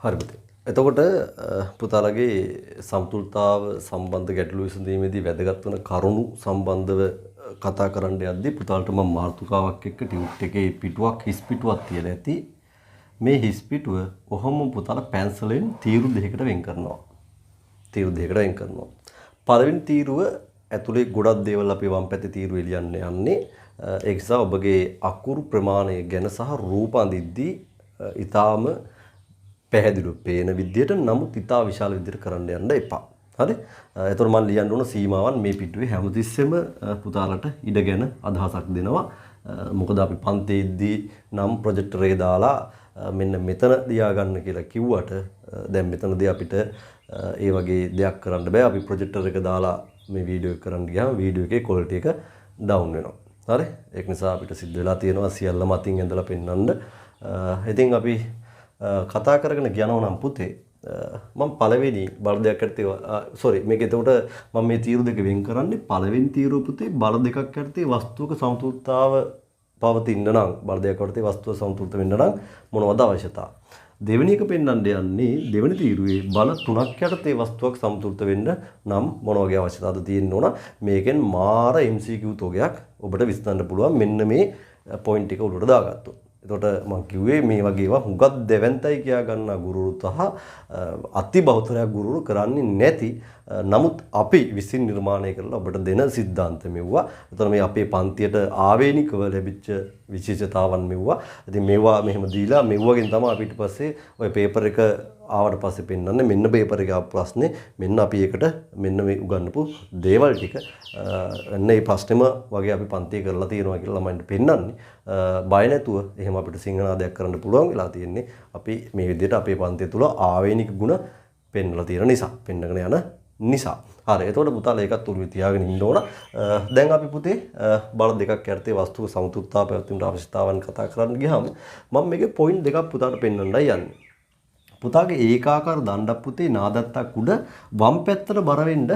හරි පුතේ. එතකොට පුතාලගේ සමතුලිතතාව සම්බන්ධ ගැටලු විසඳීමේදී වැදගත් වන කරුණු සම්බන්ධව කතා කරන්න යද්දී පුතාලට මම මාතෘකාවක් එක්ක ටියුට් එකේ පිටුවක් හිස් පිටුවක් තියලා ඇති. මේ හිස් පිටුව ඔහොම පුතාලා පැන්සලෙන් තීරු දෙකකට වෙන් කරනවා. තීරු දෙකකට වෙන් කරනවා. පළවෙනි තීරුව ඇතුලේ ගොඩක් දේවල් අපි වම් පැත්තේ තීරුවේ ලියන්න යන්නේ. ඒ නිසා ඔබගේ අකුරු ප්‍රමාණය ගැන සහ රූප අඳිද්දී ඊටාම පැහැදිලිව පේන විදියට නමුත් ඉතා විශාල විදියට කරන්න යන්න එපා. හරි? එතකොට මම ලියන්න ඕන සීමාවන් මේ පිටුවේ හැමතිස්සෙම පුතාලට ඉඩ ගැන අදහසක් දෙනවා. මොකද අපි පන්තියේදී නම් ප්‍රොජෙක්ටරේ දාලා මෙන්න මෙතන දියා ගන්න කියලා කිව්වට දැන් මෙතනදී අපිට ඒ වගේ දෙයක් කරන්න බෑ. අපි ප්‍රොජෙක්ටර් එක දාලා මේ වීඩියෝ එක කරන්න ගියාම වීඩියෝ එකේ ක්වොලිටි එක ඩවුන් වෙනවා. හරි? ඒක නිසා අපිට සිද්ධ වෙලා තියෙනවා සියල්ලම අතින් ඇඳලා පෙන්වන්න. ඉතින් අපි කතා කරගෙන යනවා නම් පුතේ මම පළවෙනි බල දෙකක් යටතේ මේක එතකොට මම මේ තීරු දෙක වෙන් කරන්නේ පළවෙනි තීරුව පුතේ බල දෙකක් යටතේ වස්තුවක සමතුලිතතාව පවතින්න නම් බල දෙකක් යටතේ වස්තුව සමතුලිත වෙන්න නම් මොනවද අවශ්‍යතාව දෙවෙනි එක පෙන්වන්න යන්නේ දෙවෙනි තීරුවේ බල තුනක් යටතේ වස්තුවක් සමතුලිත වෙන්න නම් මොන වගේ අවශ්‍යතාවද තියෙන්න ඕන මේකෙන් මාර MCQ තෝගයක් ඔබට විසඳන්න පුළුවන් මෙන්න මේ පොයින්ට් එක උඩට දාගත්තොත් එතකොට මම කිව්වේ මේ වගේ ඒවා හුඟක් දෙවන්තයි කියා ගන්න ගුරුවරු සහ අති බහුතරයක් ගුරුවරු කරන්නේ නැති නමුත් අපි විසින් නිර්මාණය කරලා ඔබට දෙන સિદ્ધාන්ත මෙව්වා. එතකොට මේ අපේ පන්තියට ආවේනිකව ලැබිච්ච විශේෂතාවන් මෙව්වා. ඉතින් මේවා මෙහෙම දීලා මෙව්වගෙන් තමයි අපිට පස්සේ ওই පේපර් එක ආවට පස්සේ පෙන්වන්නේ මෙන්න පේපර් එකේ ආපු ප්‍රශ්නේ මෙන්න අපි ඒකට මෙන්න මේ උගන්වපු දේවල් ටික එන්න මේ ප්‍රශ්නෙම වගේ අපි පන්තියේ කරලා තියෙනවා කියලා ළමයින්ට පෙන්වන්නේ බය නැතුව එහෙම අපිට සිංහනාදයක් කරන්න පුළුවන් වෙලා තියෙන්නේ අපි මේ විදිහට අපේ පන්තිය තුල ආවේනික ගුණ පෙන්වලා තියෙන නිසා පෙන්වගෙන යන නිසා හරි එතකොට පුතාලා ඒකත් උරුවේ තියාගෙන ඉන්න ඕන දැන් අපි පුතේ බල දෙකක් යටතේ වස්තුව සමතුලිතතාව පැවැත්වීමට අවශ්‍යතාවන් කතා කරන්න ගියාම මම මේකේ පොයින්ට් දෙකක් පුතාට පෙන්වන්නයි යන්නේ පුතාගේ ඒකාකාර දණ්ඩක් පුතේ නාදත්තක් උඩ වම් පැත්තට බර වෙන්න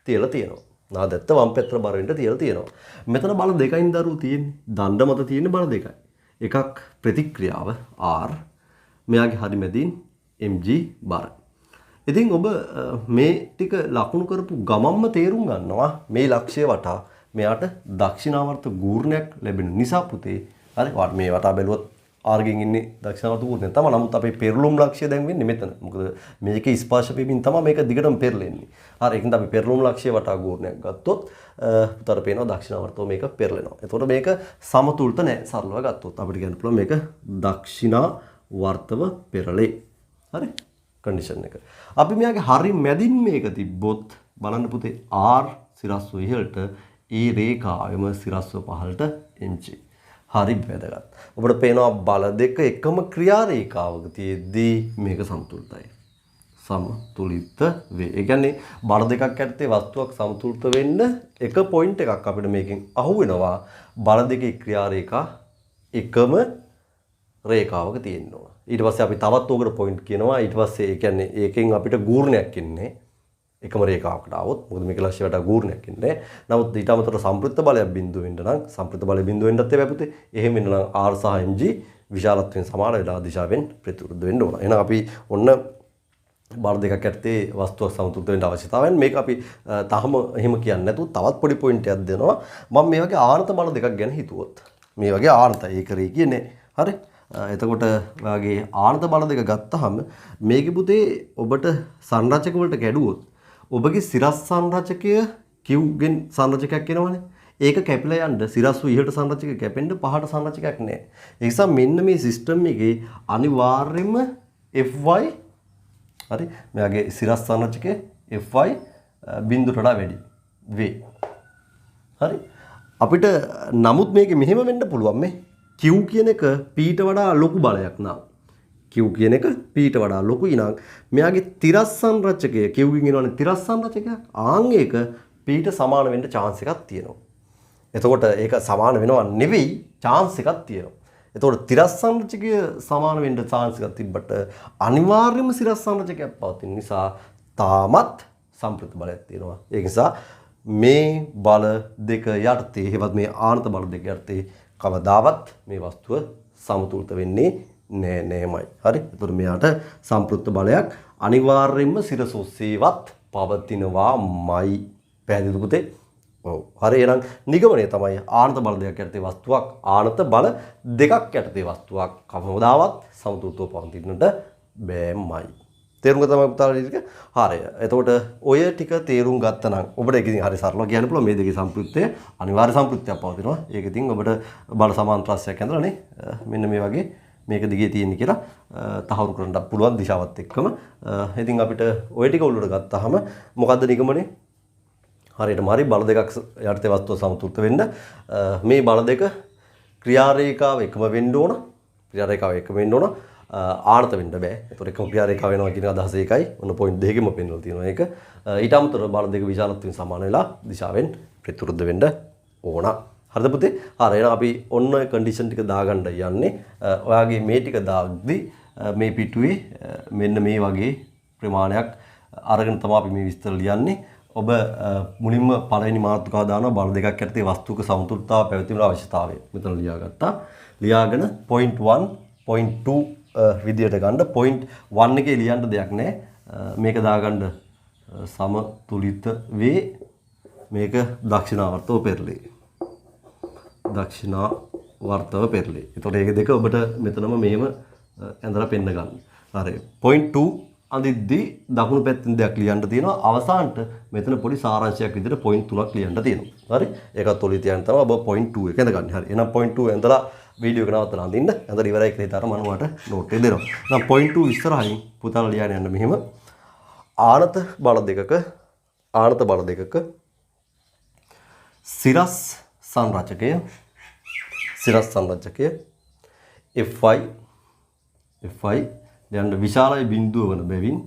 තියලා තියෙනවා. නාදත්ත වම් පැත්තට බර වෙන්න තියලා තියෙනවා. මෙතන බල දෙකයින් දරුවෝ තියෙන්නේ. දණ්ඩ මත තියෙන බල දෙකයි. එකක් ප්‍රතික්‍රියාව R මෙයාගේ හරි මැදින් mg බර. ඉතින් ඔබ මේ ටික ලකුණු කරපු ගමම්ම තේරුම් ගන්නවා මේ ලක්ෂ්‍ය වටා මෙයාට දක්ෂිනාවර්ත ගූර්ණයක් ලැබෙන නිසා පුතේ හරි මේ වටා බැලුවොත් R ගෙන් ඉන්නේ දක්ෂිනාවර්ත ගූර්ණය තමයි. නමුත් අපේ පෙරළුම් ලක්ෂ්‍ය දැන් වෙන්නේ මෙතන. මොකද මේකේ ස්පර්ශ වීමෙන් තමයි මේක දිගටම පෙරලෙන්නේ. හරි ඒකෙන්ද අපි පෙරළුම් ලක්ෂ්‍ය වටා ගූර්ණයක් ගත්තොත් උතර පේනවා දක්ෂිනාවර්තව මේක පෙරලෙනවා. එතකොට මේක සමතුලිත නැහැ. සරලව ගත්තොත් අපිට කියන්න පුළුවන් මේක දක්ෂිනාවර්තව පෙරලේ. හරි කන්ඩිෂන් එක. අපි මෙයාගේ හරි මැදින් මේක තිබ්බොත් බලන්න පුතේ R සිරස්ව ඉහළට ඒ රේඛාවෙම සිරස්ව පහළට mg. හරි වැදගත්. ඔබට පේනවා බල දෙක එකම ක්‍රියා රේඛාවක තියෙද්දී මේක සමතුලිතයි. සමතුලිත වේ. ඒ කියන්නේ බල දෙකක් යටතේ වස්තුවක් සමතුලිත වෙන්න එක පොයින්ට් එකක් අපිට මේකෙන් අහුවෙනවා. බල දෙකේ ක්‍රියා රේඛා එකම රේඛාවක තියෙන්න ඕන. ඊට පස්සේ අපි තවත් උකට පොයින්ට් කියනවා. ඊට පස්සේ ඒ කියන්නේ ඒකෙන් අපිට ගූර්ණයක් එන්නේ එකම රේඛාවකට આવොත්. මොකද මේක ලක්ෂ්‍ය වටා ගූර්ණයක් එන්නේ. නමුත් ඊට අමතරව සම්ප්‍රයුක්ත බලයක් බිඳුව වෙන්න නම් සම්ප්‍රයුක්ත බලය බිඳුව වෙන්නත් එපා පුතේ. එහෙම වෙන්න නම් R සහ mg විශාලත්වයෙන් සමාන වෙලා දිශාවෙන් ප්‍රතිවිරුද්ධ වෙන්න ඕන. එහෙනම් අපි ඔන්න බල දෙකක් යටතේ වස්තුවක් සමතුලිත වෙන්න අවශ්‍යතාවයෙන් මේක අපි තාම එහෙම කියන්නේ නැතුව තවත් පොඩි පොයින්ට් එකක් දෙනවා. මම මේ වගේ ආනත බල දෙකක් ගැන හිතුවොත් මේ වගේ ආනතයි ඒක රේ කියන්නේ. හරි එතකොට ඔයාගේ ආනත බල දෙක ගත්තාම මේකේ පුතේ ඔබට සංරචක වලට කැඩුවොත් ඔබගේ සිරස් සංරචකය Q ගෙන් සංරචකයක් එනවනේ. ඒක කැපිලා යන්න සිරස්ව ඉහළට සංරචකය කැපෙන්න පහට සංරචකයක් නැහැ. ඒ නිසා මෙන්න මේ සිස්ටම් එකේ අනිවාර්යයෙන්ම Fy හරි මෙයාගේ සිරස් සංරචකය Fy බිඳුවට වඩා වැඩි වේ. හරි අපිට නමුත් මේකේ මෙහෙම වෙන්න පුළුවන් මේ Q කියන එක P-ට වඩා ලොකු බලයක් නා. Q කියන එක P-ට වඩා ලොකුයි නම් මෙයාගේ තිරස් සංරචකය Q ගෙන් එනවනේ තිරස් සංරචකයක්. ආන් ඒක P-ට සමාන වෙන්න chance එකක් තියෙනවා. එතකොට ඒක සමාන වෙනව නෙවෙයි chance එකක් තියෙනවා. එතකොට තිරස් සංරචකය සමාන වෙන්න chance එකක් තිබ්බට අනිවාර්යයෙන්ම සිරස් සංරචකයක් පවතින නිසා තාමත් සම්ප්‍රයුක්ත බලයක් තියෙනවා. ඒ නිසා මේ බල දෙක යටතේ එහෙවත් මේ ආනත බල දෙක යටතේ කවදාවත් මේ වස්තුව සමතුලිත වෙන්නේ නෑමයි. හරි. එතකොට මෙයාට සම්ප්‍රයුක්ත බලයක් අනිවාර්යයෙන්ම සිරස ඔස්සේවත් පවතිනවාමයි. පැහැදිලිද පුතේ? ඔව්. හරි. එහෙනම් නිගමනය තමයි ආනත බල දෙකක් යටතේ වස්තුවක් ආනත බල දෙකක් යටතේ වස්තුවක් කවමදාවත් සමතුලිතව පවතින්නට බෑමයි. තේරුම් ගන්න තමයි පුතාලා ටික. හරි. එතකොට ඔය ටික තේරුම් ගත්තා නම් ඔබට ඒක ඉතින් හරි සරලව කියන්න පුළුවන් මේ දෙකේ සම්ප්‍රයුක්තය අනිවාර්ය සම්ප්‍රයුක්තයක් පවතිනවා. ඒක ඉතින් ඔබට බල සමාන්තරස්යක් ඇඳලානේ මෙන්න මේ වගේ මේක දිගේ තියෙන්නේ කියලා තහවුරු කරන්න පුළුවන් දිශාවත් එක්කම. ඉතින් අපිට ඔය ටික උඩට ගත්තාම මොකද්ද නිගමනේ? හරියටම හරි බල දෙකක් යටතේ වස්තුව සමතුලිත වෙන්න මේ බල දෙක ක්‍රියාරේඛාව එකම වෙන්න ඕන. ක්‍රියාරේඛාව එකම වෙන්න ඕන. ආනත වෙන්න බෑ. ඒතකොට එකම ක්‍රියාරේඛාව වෙනවා කියන අදහස ඒකයි. ඔන්න පොයින්ට් දෙකෙම පෙන්නලා තියෙනවා ඒක. ඊට අමතරව බල දෙක විශාලත්වයෙන් සමාන වෙලා දිශාවෙන් ප්‍රතිවිරුද්ධ වෙන්න ඕන. හරිද පුතේ? හරි. එහෙනම් අපි ඔන්න ඔය කන්ඩිෂන් ටික දාගන්න යන්නේ. ඔයාගේ මේ ටික දාද්දි මේ පිටුවේ මෙන්න මේ වගේ ප්‍රමාණයක් අරගෙන තමයි අපි මේ විස්තර ලියන්නේ. ඔබ මුලින්ම පළවෙනි මාතෘකාව දානවා බල දෙකක් යටතේ වස්තුක සමතුලිතතාව පැවතීමේ අවශ්‍යතාවය. මෙතන ලියාගත්තා. ලියාගෙන point 1 point 2 විදියට ගන්න. point 1 එකේ ලියන්න දෙයක් නැහැ. මේක දාගන්න සමතුලිත වේ මේක දක්ෂිනාවර්තව පෙරළේ. දක්ෂිනාවර්තව පෙරළේ. ඒතකොට ඒක දෙක ඔබට මෙතනම මෙහෙම ඇඳලා පෙන්න ගන්න. හරි. point 2 අඳිද්දි දකුණු පැත්තෙන් දෙයක් ලියන්න තියෙනවා. අවසානට මෙතන පොඩි සාරාංශයක් විදිහට point 3ක් ලියන්න තියෙනවා. හරි. ඒකත් ඔලි තියන්න තමයි ඔබ point 2 එක ඇඳගන්නේ. හරි. එහෙනම් point 2 ඇඳලා වීඩියෝ එක නවත්තලා අඳින්න. ඇඳලා ඉවරයි කියලා හිතාරම මම ඔයාලට නෝට් එක දෙනවා. එහෙනම් point 2 ඉස්සරහින් පුතාලා ලියන්න යන්න මෙහෙම. ආනත බල දෙකක සිරස් සංරචකය Fi දැන් විශාලයි බිඳුව වන බැවින්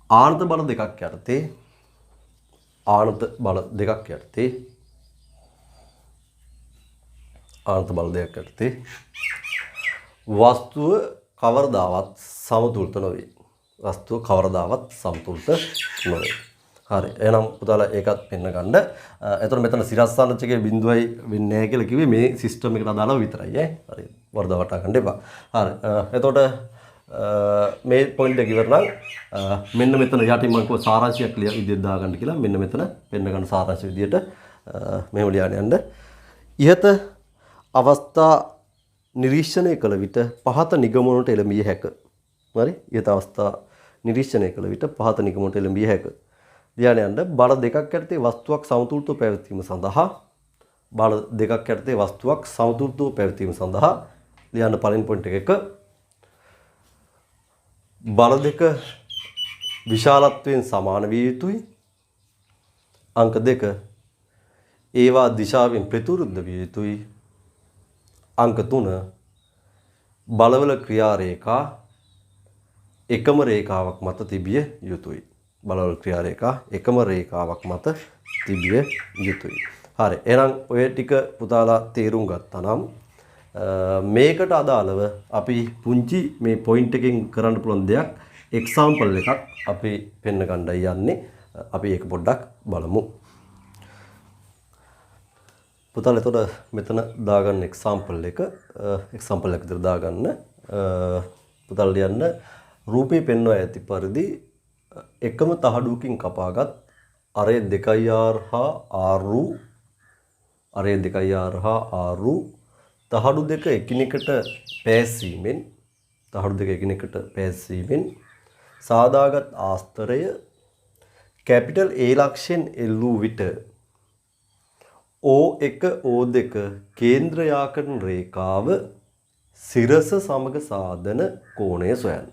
ආනත බල දෙකක් යටතේ වස්තුව කවරදාවත් සමතුලිත නොවේ. හරි. එහෙනම් පුතාලා ඒකත් පෙන්න ගන්න. එතකොට මෙතන සිරස් සංරචකයේ බිඳුවයි වෙන්නේ නැහැ කියලා කිව්වේ මේ සිස්ටම් එකට අදාළව විතරයි ඈ. හරි. වර්ධව වටා ගන්න එපා. හරි. එතකොට මේ පොයින්ට් එක ඉවර නම් මෙන්න මෙතන යටින් මම කිව්වා සාරාංශයක් විදියට දාගන්න කියලා. මෙන්න මෙතන පෙන්න ගන්න සාරාංශ විදියට මෙහෙම ලියන්න යන්න. ඉහත අවස්ථා නිරීක්ෂණය කළ විට පහත නිගමනට එළඹිය හැක. හරි. ඉහත අවස්ථා නිරීක්ෂණය කළ විට පහත නිගමනට එළඹිය හැක. ලියන්න යන්න බල දෙකක් යටතේ වස්තුවක් සමතුලිතව පැවතීම සඳහා ලියන්න පළවෙනි පොයින්ට් එක බල දෙක විශාලත්වයෙන් සමාන විය යුතුයි. අංක 2 ඒවා දිශාවෙන් ප්‍රතිවිරුද්ධ විය යුතුයි. අංක 3 බලවල ක්‍රියාරේඛා එකම රේඛාවක් මත තිබිය යුතුයි. බලවල ක්‍රියාරේඛා එකම රේඛාවක් මත තිබිය යුතුයි. හරි. එහෙනම් ඔය ටික පුතාලා තේරුම් ගත්තා නම් මේකට අදාළව අපි පුංචි මේ පොයින්ට් එකෙන් කරන්න පුළුවන් දෙයක් එක්සැම්පල් එකක් අපි පෙන්න ගන්නයි යන්නේ. අපි ඒක පොඩ්ඩක් බලමු. පුතාලා එතකොට මෙතන දාගන්න එක්සැම්පල් එක විතර දාගන්න. පුතාලා ලියන්න රූපේ පෙන්වා ඇති පරිදි එකම තහඩුවකින් කපාගත් අරය 2r හා r තහඩු දෙක එකිනෙකට පෑසීමෙන් සාදාගත් ආස්තරය කැපිටල් A ලක්ෂයෙන් එල්ලූ විට O1 O2 කේන්ද්‍රයාකරණ රේඛාව සිරස සමග සාධන කෝණය සොයන්න.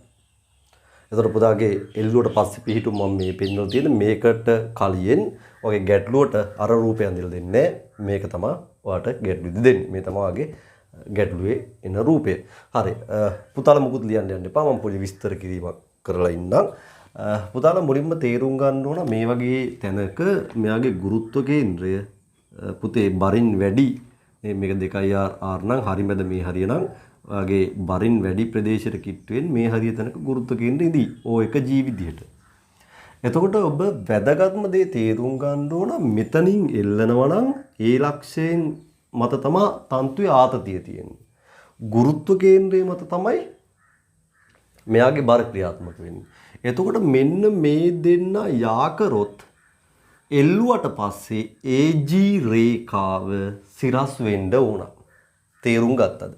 එතකොට පුතාගේ එල්ලුවට පස්සේ පිහිටු මම මේ පෙන්වලා තියෙන මේකට කලින් ඔගේ ගැටලුවට අර රූපය අඳිලා දෙන්නේ මේක තමයි ඔයාලට ගැටලු දෙන්නේ. මේ තමයි ඔයාගේ ගැටලුවේ එන රූපය. හරි. පුතාලා මුකුත් ලියන්න යන්න එපා. මම පොඩි විස්තර කිරීමක් කරලා ඉන්නම්. පුතාලා මුලින්ම තේරුම් ගන්න ඕන මේ වගේ තැනක මෙයාගේ ගුරුත්ව කේන්ද්‍රය පුතේ බරින් වැඩි මේක 2r නම් හරි මැද මේ හරිය නම් ඔයාගේ බරින් වැඩි ප්‍රදේශයට කිට්ටුවෙන් මේ හරිය තැනක ගුරුත්ව කේන්ද්‍රය ඉදී. O1 G විදිහට. එතකොට ඔබ වැදගත්ම දේ තේරුම් ගන්න ඕන මෙතනින් එල්ලනවා නම් A ලක්ෂයෙන් මත තමයි තන්තුවේ ආතතිය තියෙන්නේ. ගුරුත්ව කේන්ද්‍රය මත තමයි මෙයාගේ බර ක්‍රියාත්මක වෙන්නේ. එතකොට මෙන්න මේ දෙන්න යා කරොත් එල්ලුවට පස්සේ AG රේඛාව සිරස් වෙන්න ඕන. තේරුම් ගත්තද?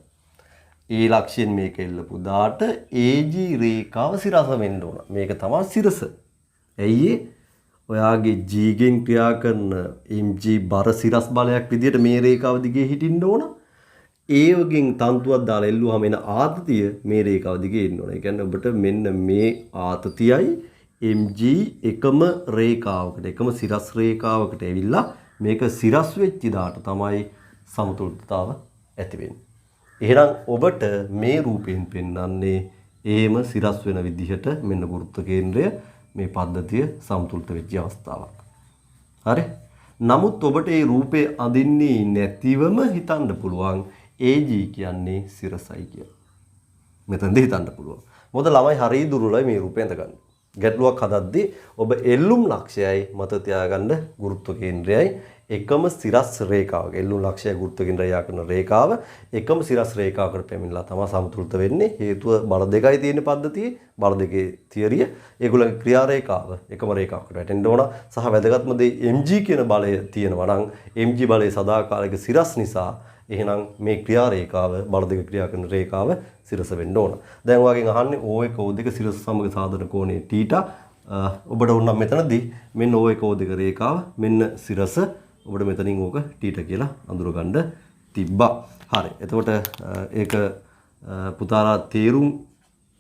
ඒ ලක්ෂයෙන් මේක එල්ලපු දාට AG රේඛාව සිරස වෙන්න ඕන. මේක තමයි සිරස. ඇයි ඔයාගේ G ගෙන් ක්‍රියා කරන mg බර සිරස් බලයක් විදිහට මේ රේඛාව දිගේ හිටින්න ඕන. ඒ වගේ තන්තුවක් දාලා එල්ලුවාම එන ආතතිය මේ රේඛාව දිගේ එන්න ඕන. ඒ කියන්නේ ඔබට මෙන්න මේ ආතතියයි mg එකම රේඛාවකට එකම සිරස් රේඛාවකට ඇවිල්ලා මේක සිරස් වෙච්ච දාට තමයි සමතුලිතතාව ඇති වෙන්නේ. එහෙනම් ඔබට මේ රූපයෙන් පෙන්වන්නේ ඒම සිරස් වෙන විදිහට මෙන්න ගුරුත්ව කේන්ද්‍රය මේ පද්ධතිය සමතුලිත වෙච්ච අවස්ථාවක්. හරි? නමුත් ඔබට මේ රූපේ අඳින්නේ නැතිවම හිතන්න පුළුවන් AG කියන්නේ සිරසයි කියලා. මෙතනදී හිතන්න පුළුවන්. මොකද ළමයි හරිය දුර්වලයි මේ රූපේ අඳගන්න. ගැටලුවක් හදද්දී ඔබ එල්ලුම් ලක්ෂයයි මත තියාගන්න ගුරුත්ව කේන්ද්‍රයයි එකම සිරස් රේඛාවක එල්ලුම් ලක්ෂය ගුරුත්ව කේන්ද්‍රය යා කරන රේඛාව එකම සිරස් රේඛාවකට පැමිණලා තමයි සමතුලිත වෙන්නේ. හේතුව බල දෙකයි තියෙන පද්ධතියේ බල දෙකේ තියරිය ඒගොල්ලන්ගේ ක්‍රියා රේඛාව එකම රේඛාවකට වැටෙන්න ඕන. සහ වැදගත්ම දේ mg කියන බලය තියෙනවා නම් mg බලය සදාකාලික සිරස් නිසා එහෙනම් මේ ක්‍රියා රේඛාව බල දෙක ක්‍රියා කරන රේඛාව සිරස වෙන්න ඕන. දැන් ඔයගෙන් අහන්නේ O1 O2 සිරස සමග සාධන කෝණය θ. ඔබට උන්නම් මෙතනදී මෙන්න O1 O2 රේඛාව මෙන්න සිරස ඔබට මෙතනින් ඕක θ කියලා අඳුරගන්න තිබ්බා. හරි. එතකොට ඒක පුතාලා තේරුම්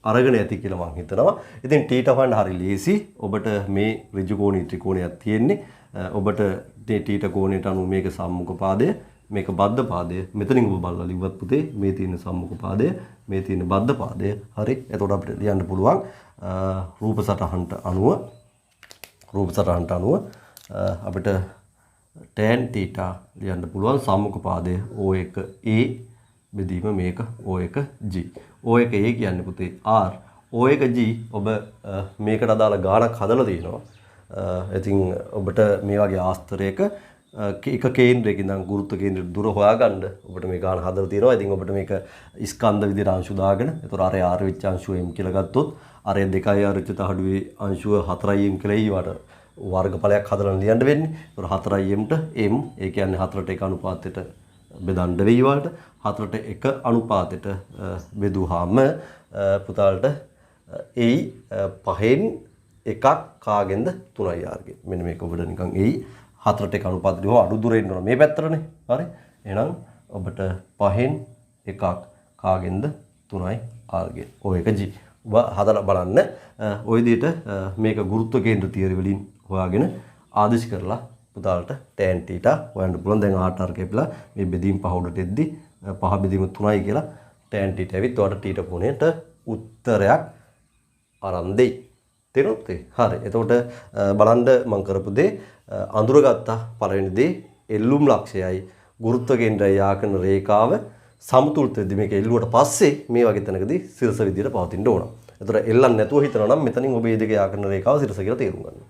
අරගෙන ඇති කියලා මම හිතනවා. ඉතින් θ හොයන්න හරි ලේසි. ඔබට මේ ඍජු කෝණී ත්‍රිකෝණයක් තියෙන්නේ. ඔබට θ කෝණයට අනුව මේක සම්මුඛ පාදය මේක බද්ධ පාදය මෙතනින් ඔබ බලලා ලිව්වත් පුතේ මේ තියෙන සම්මුඛ පාදය මේ තියෙන බද්ධ පාදය හරි එතකොට අපිට ලියන්න පුළුවන් රූප සටහනට අනුව අපිට tan θ ලියන්න පුළුවන් සම්මුඛ පාදය O1A බෙදීම මේක O1G O1A කියන්නේ පුතේ R O1G ඔබ මේකට අදාළ ගාණක් හදලා තියෙනවා ඉතින් ඔබට මේ වගේ ආස්තරයක එක කේන්ද්‍රයක ඉඳන් ගුරුත්ව කේන්ද්‍රයට දුර හොයාගන්න ඔබට මේ ගාන හදලා තියෙනවා. ඉතින් ඔබට මේක ස්කන්ධ විදිහට අංශු දාගෙන, ඒතර අර R වෙච්ච අංශුව m කියලා ගත්තොත්, අර 2i R වෙච්ච තහඩුවේ අංශුව 4i m කියලා ඊවට වර්ගඵලයක් හදලා ලියන්න වෙන්නේ. ඒතර 4i m ට m ඒ කියන්නේ 4ට 1 අනුපාතයට බෙදන්න වෙයි වලට 4ට 1 අනුපාතයට බෙදුවාම පුතාලට එයි 5න් එකක් කාගෙන්ද 3i R ගෙන්. මෙන්න මේක ඔබට නිකන් එයි 4ට 1 අනුපාතයට හො අඩු දුර එන්න ඕන මේ පැත්තටනේ. හරි. එහෙනම් ඔබට 5න් එකක් කාගෙන්ද 3i R ගෙන්. O1G. ඔබ හදලා බලන්න. ওই විදිහට මේක ගුරුත්ව කේන්ද්‍ර තියරි වලින් හොයාගෙන ආදේශ කරලා පුතාලට tan θ හොයන්න පුළුවන්. දැන් R කැපිලා මේ බෙදීම් පහ උඩට එද්දි 5 බෙදීම 3යි කියලා tan θ ඇවිත් ඔයාලට θ කෝණයට උත්තරයක් අරන් දෙයි. තේරුණාද? හරි. එතකොට බලන්න මම කරපු දේ අඳුරගත්තා පළවෙනි දේ එල්ලුම් ලක්ෂයයි ගුරුත්ව කේන්ද්‍රය යා කරන රේඛාව සමතුලිත වෙද්දී මේක එල්ලුවට පස්සේ මේ වගේ තැනකදී සිරස විදියට පවතින්න ඕන. එතකොට එල්ලන්නේ නැතුව හිතනවා නම් මෙතනින් ඔබ මේ දෙක යා කරන රේඛාව සිරස කියලා තේරුම් ගන්න.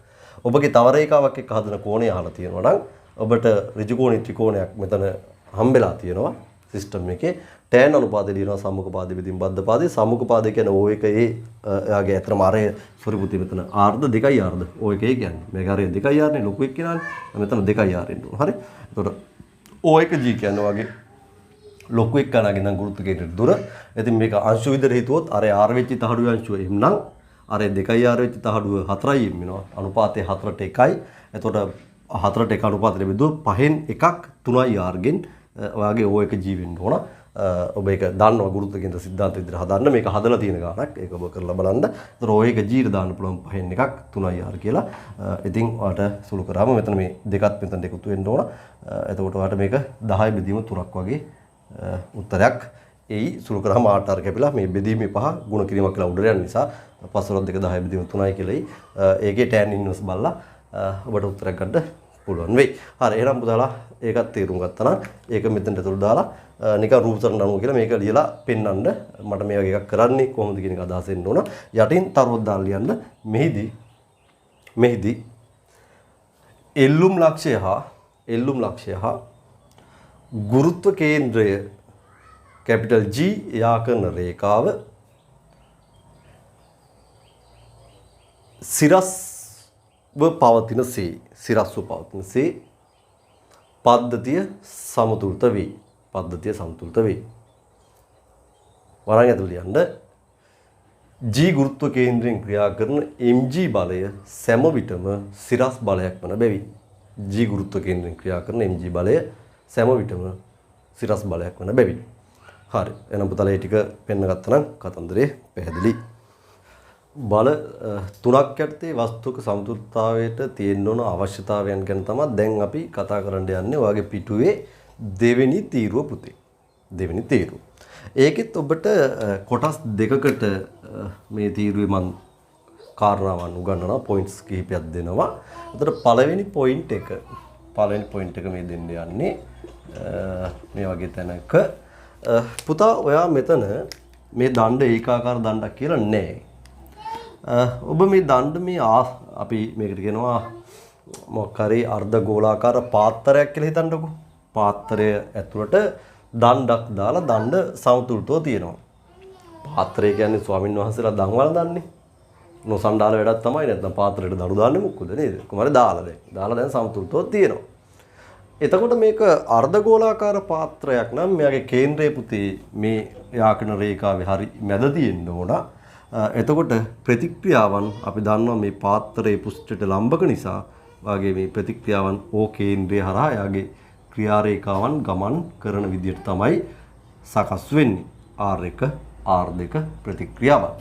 ඔබගේ තව රේඛාවක් එක්ක හදන කෝණය අහලා තියෙනවා නම් ඔබට ඍජු කෝණී ත්‍රිකෝණයක් මෙතන හම්බෙලා තියෙනවා සිස්ටම් එකේ tan අනුපාතය ලියනවා සම්මුඛ පාදෙ බෙදීම බද්ධ පාදේ සම්මුඛ පාදේ කියන්නේ O1A එයාගේ අතරම අරය සොරි පුතේ මෙතන R ද 2i R ද O1A කියන්නේ මේක හරිය 2i R නේ ලොකු එක් කියනවානේ මෙතන 2i R එන්න ඕන හරි එතකොට O1G කියන්නේ වගේ ලොකු එක් කනගෙන නම් ගුරුත්ව කේන්ද්‍රයට දුර ඉතින් මේක අංශු විදිහට හිතුවොත් අර R වෙච්ච තහඩුවේ අංශුව m නම් අර 2i R වෙච්ච තහඩුව 4i m වෙනවා අනුපාතය 4ට 1යි එතකොට 4ට 1 අනුපාතයට බෙදුවොත් 5න් එකක් 3i R ගෙන් ඔයාගේ O1G වෙන්න ඕන ඔබ ඒක දන්නවා ගුරුත්ව කේන්ද්‍ර සිද්ධාන්ත විදිහට හදන්න මේක හදලා තියෙන ගානක් ඒක ඔබ කරලා බලන්න. ඒතර O1G ට දාන්න පුළුවන් 5න් එකක් 3i R කියලා. ඉතින් ඔයාලට සුළු කරාම මෙතන මේ දෙකත් මෙතන එකතු වෙන්න ඕන. එතකොට ඔයාලට මේක 10 බෙදීම 3ක් වගේ උත්තරයක් එයි සුළු කරාම 8R කැපිලා මේ බෙදීමේ පහ ගුණ කිරීමක් කියලා උඩට යන නිසා 5 2 10 බෙදීම 3යි කියලා එයි. ඒකේ tan ඉන්වර්ස් බලලා ඔබට උත්තරයක් ගන්න පුළුවන් වෙයි. හරි එහෙනම් පුතාලා ඒකත් තේරුම් ගත්තා නම් ඒක මෙතනට තුරු දාලා නිකන් රූප සටහන අනුව කියලා මේක ලියලා පෙන්නන්න මට මේ වගේ එකක් කරන්නේ කොහොමද කියන එක අදහස් එන්න ඕන. යටින් තරුවක් දාලා ලියන්න. මෙහිදී එල්ලුම් ලක්ෂය හා ගුරුත්ව කේන්ද්‍රය කැපිටල් G යා කරන රේඛාව සිරස්ව පවතිනසේ පද්ධතිය සමතුලිත වේ. වරන් ඇතුළේ යන්න G ගුරුත්ව කේන්ද්‍රයෙන් ක්‍රියා කරන mg බලය සෑම විටම සිරස් බලයක් වන බැවින් G ගුරුත්ව කේන්ද්‍රයෙන් ක්‍රියා කරන mg බලය සෑම විටම සිරස් බලයක් වන බැවින්. හරි. එහෙනම් පුතාලා මේ ටික පෙන්න ගත්තා නම් කතන්දරේ පැහැදිලි. බල තුනක් යටතේ වස්තුක සමතුලිතතාවයට තියෙන්න ඕන අවශ්‍යතාවයන් ගැන තමයි දැන් අපි කතා කරන්න යන්නේ. ඔයගේ පිටුවේ දෙවෙනි තීරුව පුතේ. දෙවෙනි තීරුව. ඒකෙත් ඔබට කොටස් දෙකකට මේ තීරුවේ මම කාරණාවන් උගන්වනවා, පොයින්ට්ස් කිහිපයක් දෙනවා. එතකොට පළවෙනි පොයින්ට් එක මේ දෙන්න යන්නේ මේ වගේ තැනක පුතා ඔයා මෙතන මේ දණ්ඩ ඒකාකාර දණ්ඩක් කියලා නැහැ. ඔබ මේ දණ්ඩ මේ අපි මේකට කියනවා මොකක් හරි අර්ධ ගෝලාකාර පාත්‍රයක් කියලා හිතන්නකෝ. පාත්‍රය ඇතුළට දණ්ඩක් දාලා දණ්ඩ සමතුලිතව තියෙනවා. පාත්‍රය කියන්නේ ස්වාමින් වහන්සේලා දන්වල දන්නේ. නොසන්ඩාල වැඩක් තමයි. නැත්නම් පාත්‍රයට දඩු දාන්නේ මොකද නේද? කොහමද දාලා දැන් සමතුලිතව තියෙනවා. එතකොට මේක අර්ධ ගෝලාකාර පාත්‍රයක් නම් මෙයාගේ කේන්ද්‍රය පුතේ මේ යාකන රේඛාවේ හරි මැද තියෙන්න ඕන. එතකොට ප්‍රතික්‍රියාවන් අපි දන්නවා මේ පාත්‍රයේ පෘෂ්ඨයට ලම්බක නිසා වාගේ මේ ප්‍රතික්‍රියාවන් ඕ කේන්ද්‍රය හරහා යාගේ ක්‍රියා රේඛාවන් ගමන් කරන විදිහට තමයි සකස් වෙන්නේ. R1 R2 ප්‍රතික්‍රියාවන්.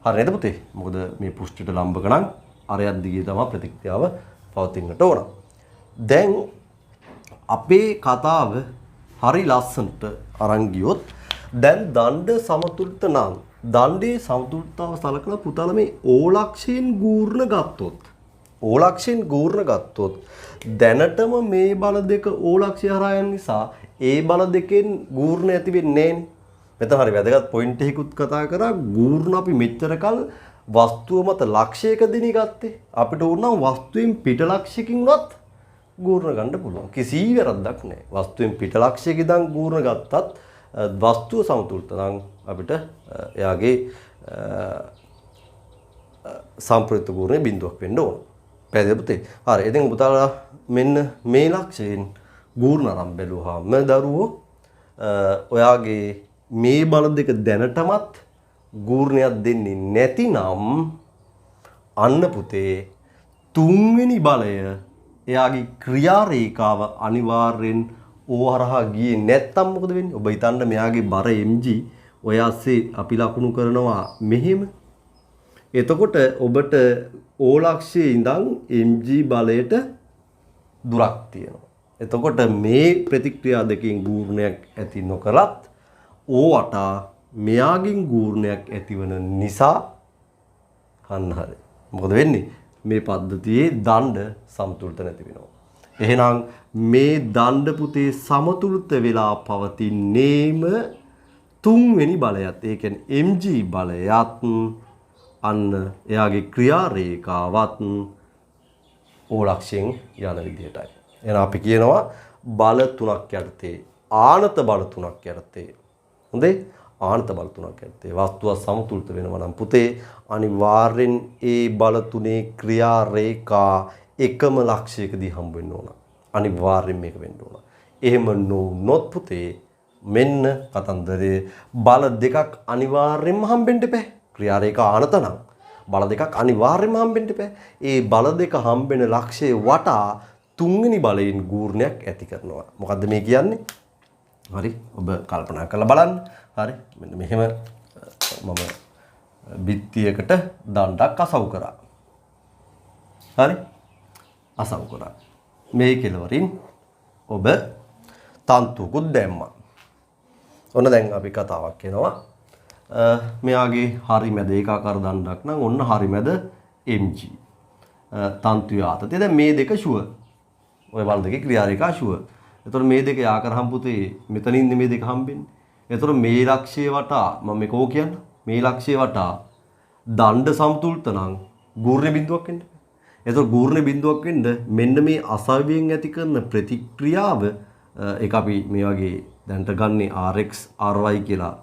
හරි නේද පුතේ? මොකද මේ පෘෂ්ඨයට ලම්බක නම් අරයක් දිගේ තමයි ප්‍රතික්‍රියාව පවතින්නට ඕන. දැන් අපේ කතාව හරි ලස්සනට අරන් ගියොත් දැන් දණ්ඩ සමතුලිත නම් දණ්ඩේ සමතුලිතතාව සලකලා පුතාලා මේ ඕලක්ෂයෙන් ගූර්ණ ගත්තොත් දැනටම මේ බල දෙක ඕලක්ෂය හරහා යන නිසා ඒ බල දෙකෙන් ගූර්ණ ඇති වෙන්නේ නැහැ. මෙතන හරි වැදගත් පොයින්ට් එකකුත් කතා කරා. ගූර්ණ අපි මෙච්චර කල් වස්තුව මත ලක්ෂයක දිනී ගත්තේ. අපිට ඕන නම් වස්තුවෙන් පිට ලක්ෂයකින්වත් ගූර්ණ ගන්න පුළුවන්. කිසි වැරද්දක් නැහැ. වස්තුවෙන් පිට ලක්ෂයක ඉඳන් ගූර්ණ ගත්තත් වස්තුව සමතුලිත නම් අපිට එයාගේ සම්ප්‍රයුක්ත ගූර්ණය බිඳුවක් වෙන්න ඕන. පැහැදිලිද පුතේ? හරි. ඉතින් පුතාලා මෙන්න මේ ලක්ෂයෙන් ගූර්ණ අරන් බැලුවාම දරුවෝ ඔයාගේ මේ බල දෙක දැනටමත් ගූර්ණයක් දෙන්නේ නැතිනම් අන්න පුතේ තුන්වෙනි බලය එයාගේ ක්‍රියා රේඛාව අනිවාර්යෙන් ඕහරහා ගියේ නැත්තම් මොකද වෙන්නේ? ඔබ හිතන්න මෙයාගේ බර mg ඔය ASCII අපි ලකුණු කරනවා මෙහෙම. එතකොට ඔබට ඕලක්ෂයේ ඉඳන් mg බලයට දුරක් තියෙනවා. එතකොට මේ ප්‍රතික්‍රියා දෙකෙන් ගූර්ණයක් ඇති නොකලත් ඕවට මෙයාගෙන් ගූර්ණයක් ඇතිවන නිසා අන්න හරි. මොකද වෙන්නේ? මේ පද්ධතියේ දණ්ඩ සමතුලිත නැති වෙනවා. එහෙනම් මේ දණ්ඩ පුතේ සමතුලිත වෙලා පවතින්නේම තුන්වෙනි බලයත්. ඒ කියන්නේ mg බලයත් අන්න එයාගේ ක්‍රියා රේඛාවත් ඕලක්ෂයෙන් යන විදිහටයි. එහෙනම් අපි කියනවා බල තුනක් යටතේ ආනත බල තුනක් යටතේ. හොඳේ? ආනත බල තුනක් යටතේ වස්තුව සමතුලිත වෙනවා නම් පුතේ අනිවාර්යෙන් ඒ බල තුනේ ක්‍රියා රේඛා එකම ලක්ෂයකදී හම්බ වෙන්න ඕන. අනිවාර්යෙන් මේක වෙන්න ඕන. එහෙම නොවුනොත් පුතේ මෙන්න කතන්දරේ බල දෙකක් අනිවාර්යෙන්ම හම්බෙන්න බෑ. ක්‍රියා රේඛා ආනත නම් බල දෙකක් අනිවාර්යෙන්ම හම්බෙන්න බෑ. ඒ බල දෙක හම්බෙන ලක්ෂයේ වටා තුන්වෙනි බලයෙන් ගූර්ණයක් ඇති කරනවා. මොකද්ද මේ කියන්නේ? හරි ඔබ කල්පනා කරලා බලන්න. හරි මෙන්න මෙහෙම මම බිත්තියකට දණ්ඩක් අසව් කරා. හරි අසව් කරා. මේ කෙළවරින් ඔබ තන්තුකුත් දැම්මා. ඔන්න දැන් අපි කතාවක් කියනවා. මෙයාගේ හරි මැද ඒකාකාර දණ්ඩක් නම් ඔන්න හරි මැද mg. තන්තුවේ ආතතිය දැන් මේ දෙක ෂුවර්. ඔය බල දෙකේ ක්‍රියා රේඛා ෂුවර්. එතකොට මේ දෙක යා කරාම පුතේ මෙතනින් මේ දෙක හම්බෙන්නේ. එතකොට මේ ලක්ෂයේ වටා මම මේක ඕක කියන්න. මේ ලක්ෂයේ වටා දණ්ඩ සමතුලිත නම් ගූර්ණ බිඳුවක් වෙන්න. එතකොට ගූර්ණ බිඳුවක් වෙන්න මෙන්න මේ අසව්‍යයෙන් ඇති කරන ප්‍රතික්‍රියාව ඒක අපි මේ වගේ දැන්ට ගන්නේ RX RY කියලා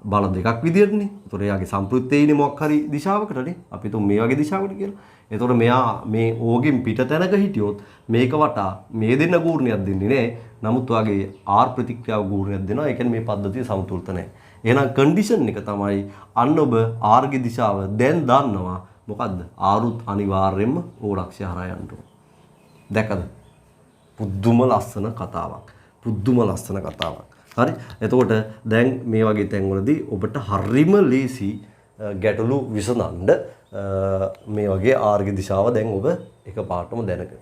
බල දෙකක් විදියටනේ. ඒතකොට එයාගේ සම්ප්‍රයුක්තයේනේ මොකක් හරි දිශාවකටනේ. අපි තුන් මේ වගේ දිශාවකට කියලා. ඒතකොට මෙයා මේ ඕගෙන් පිට තැනක හිටියොත් මේක වටා මේ දෙන්න ගූර්ණයක් දෙන්නේ නැහැ. නමුත් ඔයාගේ R ප්‍රතික්‍රියාව ගූර්ණයක් දෙනවා. ඒ කියන්නේ මේ පද්ධතිය සමතුලිත නැහැ. එහෙනම් කන්ඩිෂන් එක තමයි අන්න ඔබ R ගේ දිශාව දැන් දන්නවා. මොකද්ද? R උත් අනිවාර්යයෙන්ම O ලක්ෂය හරහා යන්න ඕන. දැකද? පුදුම ලස්සන කතාවක්. පුදුම ලස්සන කතාවක්. හරි. එතකොට දැන් මේ වගේ තැන්වලදී ඔබට හරිම ලේසි ගැටලු විසඳන්න මේ වගේ R ගේ දිශාව දැන් ඔබ එකපාරටම දැනගන්න.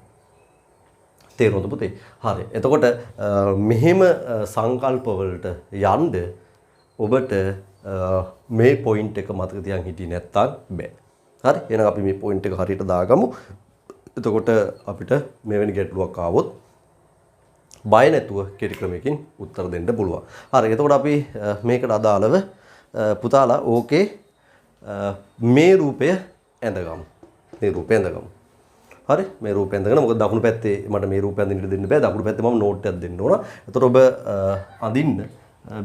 තේරුණාද පුතේ? හරි. එතකොට මෙහෙම සංකල්ප වලට යන්න ඔබට මේ පොයින්ට් එක මතක තියාගෙන හිටියේ නැත්තම් බෑ. හරි. එහෙනම් අපි මේ පොයින්ට් එක හරියට දාගමු. එතකොට අපිට මෙවැනි ගැටලුවක් ආවොත් බය නැතුව කෙටි ක්‍රමයකින් උත්තර දෙන්න පුළුවන්. හරි. එතකොට අපි මේකට අදාළව පුතාලා ඕකේ මේ රූපය ඇඳගමු. මේ රූපය ඇඳගමු. හරි. මේ රූපය ඇඳගෙන මොකද දකුණු පැත්තේ මට මේ රූපය ඇඳින්න දෙන්න බෑ. දකුණු පැත්තේ මම නෝට් එකක් දෙන්න ඕන. එතකොට ඔබ අඳින්න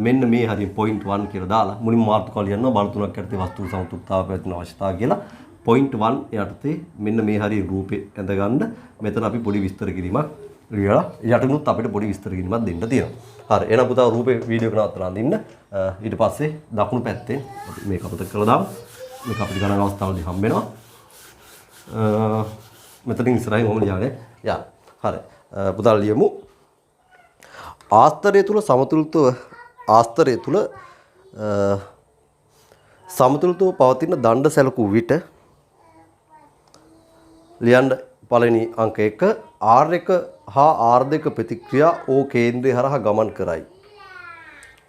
මෙන්න මේ හරිය point 1 කියලා දාලා මුලින්ම මාතෘකාව ලියනවා බල තුනක් යටතේ වස්තු සමතුලිතතාව පැවැත්වෙන අවශ්‍යතාව කියලා. point 1 යටතේ මෙන්න මේ හරිය රූපේ ඇඳගන්න මෙතන අපි පොඩි විස්තර කිරීමක් ලියලා යටිනුත් අපිට පොඩි විස්තර කිරීමක් දෙන්න තියෙනවා. හරි. එහෙනම් පුතා රූපේ වීඩියෝ එක නවත්තලා අඳින්න. ඊට පස්සේ දකුණු පැත්තෙන් මේක අපිට කරලා දාමු. මේක අපිට ගණන් අවස්ථාවලදී හම්බ වෙනවා. මෙතනින් ඉස්සරහින් ඔහොම ලියාගෙන යන්න. හරි. පුතා ලියමු. ආස්තරය තුල සමතුලිතව පවතින දණ්ඩ සැලකූ විට ලියන්න පළවෙනි අංක 1 R1 හා R2 ප්‍රතික්‍රියා O කේන්ද්‍රය හරහා ගමන් කරයි.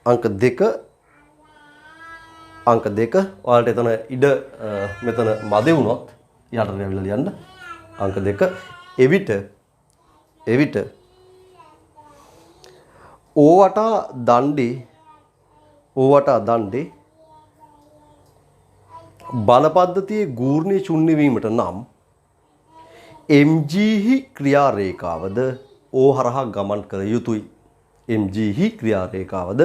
අංක 2 ඔයාලට එතන ඉඩ මෙතන මදි වුණොත් යටට ඇවිල්ලා ලියන්න. අංක 2 එවිට O වටා දණ්ඩේ බල පද්ධතියේ ගූර්ණීය ශුන්‍ය වීමට නම් mg හි ක්‍රියා රේඛාවද O හරහා ගමන් කළ යුතුයි. mg හි ක්‍රියා රේඛාවද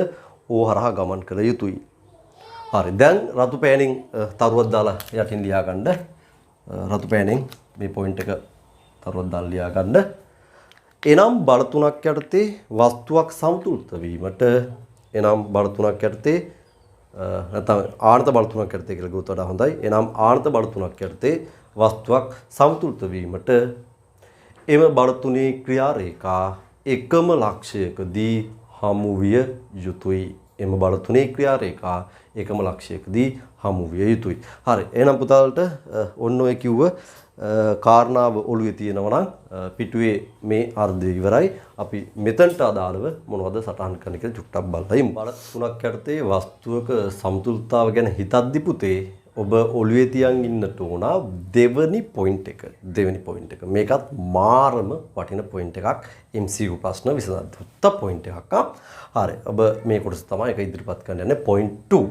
O හරහා ගමන් කළ යුතුයි. හරි. දැන් රතු පෑනෙන් තරුවක් දාලා යටින් ලියා ගන්න. රතු පෑනෙන් මේ පොයින්ට් එක තරුවක් දාලා ලියා ගන්න. එනම් බල තුනක් යටතේ වස්තුවක් සමතුලිත වීමට එනම් බල තුනක් යටතේ නැත්නම් ආනත බල තුනක් යටතේ කියලා ගොත වඩා හොඳයි. එනම් ආනත බල තුනක් යටතේ වස්තුවක් සමතුලිත වීමට එම බල තුනේ ක්‍රියා රේඛා එකම ලක්ෂයකදී හමු විය යුතුයි. එම බල තුනේ ක්‍රියා රේඛා එකම ලක්ෂයකදී හමු විය යුතුයි. හරි. එහෙනම් පුතාලට ඔන්න ඔය කිව්ව කාරණාව ඔළුවේ තියෙනවා නම් පිටුවේ මේ අර්ධය ඉවරයි. අපි මෙතනට අදාළව මොනවද සටහන් කරන්න කියලා චුට්ටක් බලමු. බල තුනක් යටතේ වස්තුවක සමතුලිතතාව ගැන හිතද්දි පුතේ ඔබ ඔළුවේ තියන් ඉන්නට ඕන දෙවෙනි පොයින්ට් එක. මේකත් මාරම වටින පොයින්ට් එකක්. MCQ ප්‍රශ්න විසඳන්න උත්ත පොයින්ට් එකක්. හරි. ඔබ මේ කොටස තමයි ඒක ඉදිරිපත් කරන්න යන්නේ point 2.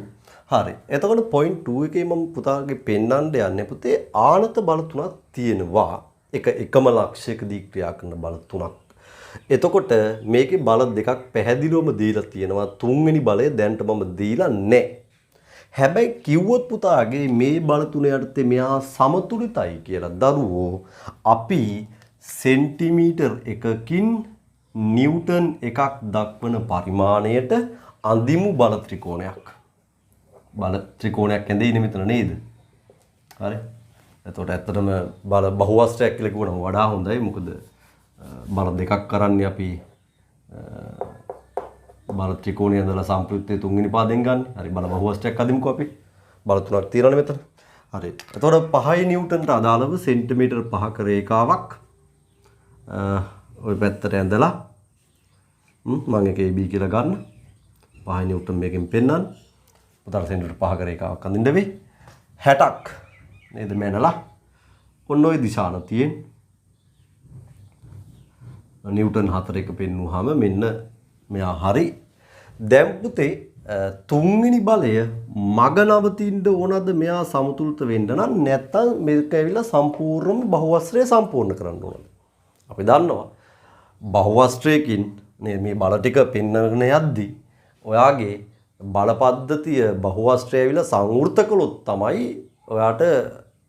හරි. එතකොට point 2 එකේ මම පුතාගේ පෙන්වන්න යන්නේ පුතේ ආනත බල තුනක් තියෙනවා. එකම ලක්ෂයකදී ක්‍රියා කරන බල තුනක්. එතකොට මේකේ බල දෙකක් පැහැදිලිවම දීලා තියෙනවා. තුන්වෙනි බලය දැන්ට මම දීලා නැහැ. හැබැයි කිව්වොත් පුතාගේ මේ බල තුන යටතේ මෙහා සමතුලිතයි කියලා දරුවෝ අපි සෙන්ටිමීටර් එකකින් නිව්ටන් එකක් දක්වන පරිමාණයට අඳිමු බල ත්‍රිකෝණයක්. බල ත්‍රිකෝණයක් ඇඳෙන්නේ මෙතන නේද? හරි. එතකොට ඇත්තටම බල බහුවස්ත්‍රයක් කියලා කියවනම් වඩා හොඳයි. මොකද බල දෙකක් කරන්නේ අපි බල ත්‍රිකෝණය ඇඳලා සම්ප්‍රයුක්තයේ තුන්වෙනි පාදයෙන් ගන්න. හරි. බල බහුවස්ත්‍රයක් අදිමුකෝ අපි. බල තුනක් තියෙනවනේ මෙතන. හරි. එතකොට 5 නිව්ටන්ට අදාළව සෙන්ටිමීටර් 5ක රේඛාවක් ওই පැත්තට ඇඳලා මම ඒක AB කියලා ගන්න. 5 නිව්ටන් මේකෙන් පෙන්නන්න. උදාර සෙන්ටිමීටර් 5ක රේඛාවක් අඳින්න වෙයි. 60ක් නේද මැනලා ඔන්න ඔය දිශාන තියෙන නිව්ටන් 4ක පෙන්නුවාම මෙන්න මෙයා හරි. දැන් පුතේ තුන්වෙනි බලය මග නවතින්න ඕනද මෙයා සමතුලිත වෙන්න නම් නැත්නම් මේක ඇවිල්ලා සම්පූර්ණම බහුවස්ත්‍රය සම්පූර්ණ කරන්න ඕනද? අපි දන්නවා බහුවස්ත්‍රයකින් මේ බල ටික පෙන්වගෙන යද්දී ඔයාගේ බල පද්ධතිය බහුවස්ත්‍රය ඇවිල්ලා සංවෘත කළොත් තමයි ඔයාට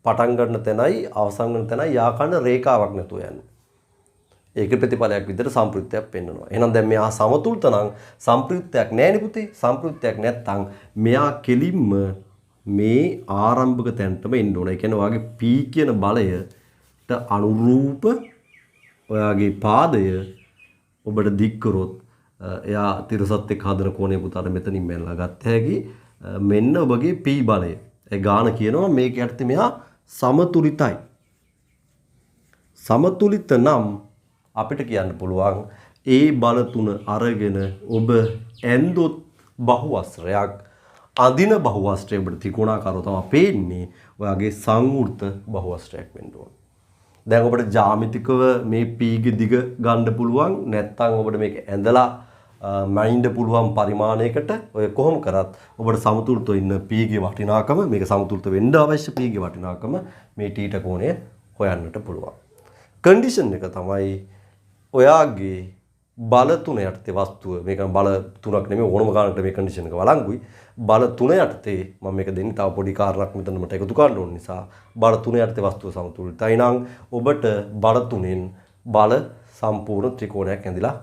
පටන් ගන්න තැනයි අවසන් වෙන තැනයි යාකන්න රේඛාවක් නැතුව යන්නේ. ඒක ප්‍රතිඵලයක් විදිහට සම්ප්‍රයුක්තයක් පෙන්වනවා. එහෙනම් දැන් මෙයා සමතුලිත නම් සම්ප්‍රයුක්තයක් නැහැ නේ පුතේ. සම්ප්‍රයුක්තයක් නැත්නම් මෙයා කෙලින්ම මේ ආරම්භක තැනටම එන්න ඕන. ඒ කියන්නේ ඔයාගේ P කියන බලයට අනුරූප ඔයාගේ පාදය ඔබට දික් කරොත් එයා තිරසත් එක්ක හදන කෝණය පුතාට මෙතනින් මැනලා ගත්ත හැකි. මෙන්න ඔබගේ P බලය. ඒ ගාන කියනවා මේක යටතේ මෙයා සමතුලිතයි. සමතුලිත නම් අපිට කියන්න පුළුවන් ඒ බල තුන අරගෙන ඔබ ඇන්දොත් බහුවස්ත්‍රයක් අදින බහුවස්ත්‍රය ඔබට ත්‍රිකෝණාකාරව තමයි පේන්නේ. ඔයාගේ සංවෘත බහුවස්ත්‍රයක් වෙන්න ඕන. දැන් ඔබට ජ්‍යාමිතිකව මේ P ගේ දිග ගන්න පුළුවන්. නැත්නම් ඔබට මේක ඇඳලා මයින්ඩ් පුළුවන් පරිමාණයකට ඔය කොහොම කරත් ඔබට සමතුලිතව ඉන්න P ගේ වටිනාකම මේක සමතුලිත වෙන්න අවශ්‍ය P ගේ වටිනාකම මේ θ කෝණය හොයන්නට පුළුවන්. කන්ඩිෂන් එක තමයි ඔයාගේ බල තුන යටතේ වස්තුව මේක බල තුනක් නෙමෙයි ඕනම ගානකට මේ කන්ඩිෂන් එක වළංගුයි. බල තුන යටතේ මම මේක දෙන්නේ තව පොඩි කාරණාවක් මෙතන මට එකතු කරන්න ඕන නිසා බල තුන යටතේ වස්තුව සමතුලිතයි නම් ඔබට බල තුනෙන් බල සම්පූර්ණ ත්‍රිකෝණයක් ඇඳිලා